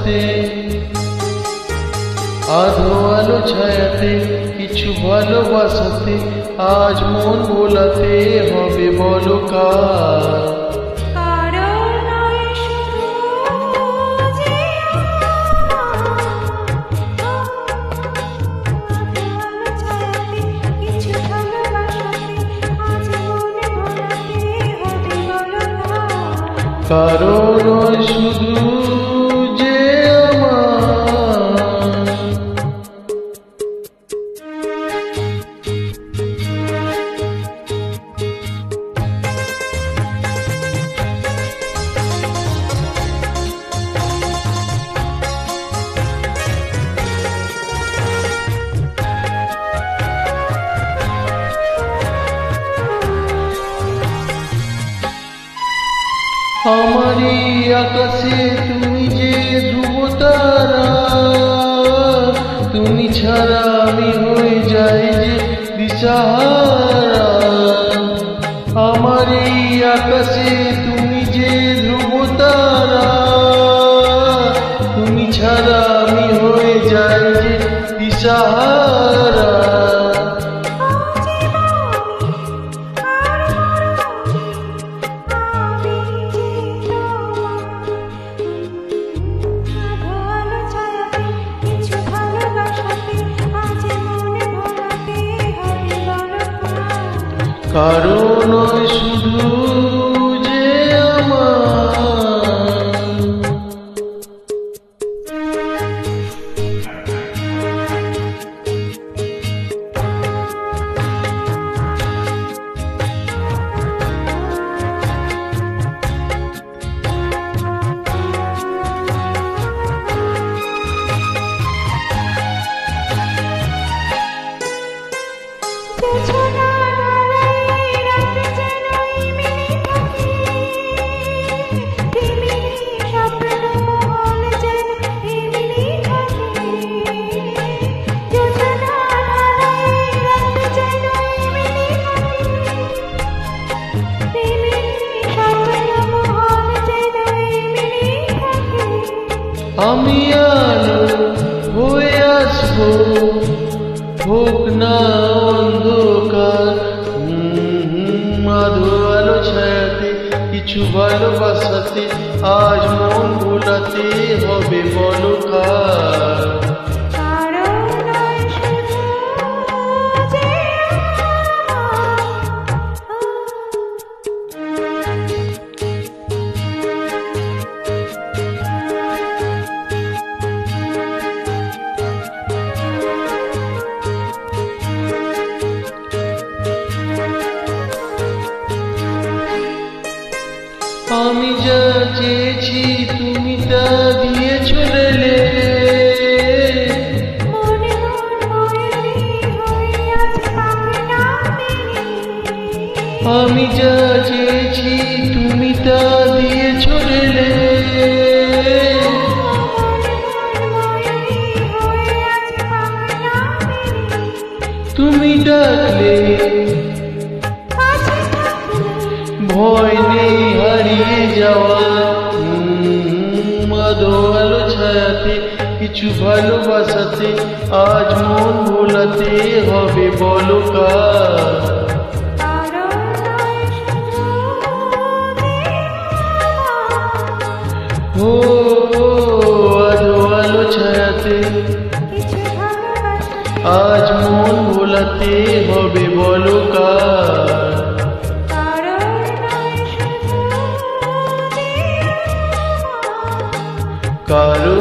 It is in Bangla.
বাসাতে, আধো আলো ছায়াতে কিছু ভালোবাসাতে আজ মন ভোলাতে হবে বলো কার। কারো নয় শুধু যে আমার, আমারই আকাশে তুমি যে ধ্রুব তারা, তুমি ছাড়া আমি হয়ে যাই যে দিশাহারা। আমারই আকাশে তুমি যে ধ্রুব তারা, তুমি ছাড়া আমি হয়ে যাই যে দিশাহারা। কারো নয় শুধু যে আমি আলো হয়ে আসবো, হোক না অন্ধকার। আধো আলো ছায়াতে কিছু ভালোবাসাতে আজ মন ভোলাতে হবে বলো কার। আমি যা চেয়েছি তুমি তা দিয়ে চলে, আমি যা চেয়েছি তুমি তা দিয়ে চলে। তুমি ডাকলে ভয় নেই হারিয়ে যাওয়া। আধো আলো ছায়াতে কিছু ভালোবাসাতে আজ মন ভোলাতে হবে বলো কার। ও আধো আলো ছায়াতে আজ মন ভোলাতে হবে বলো কার। কারো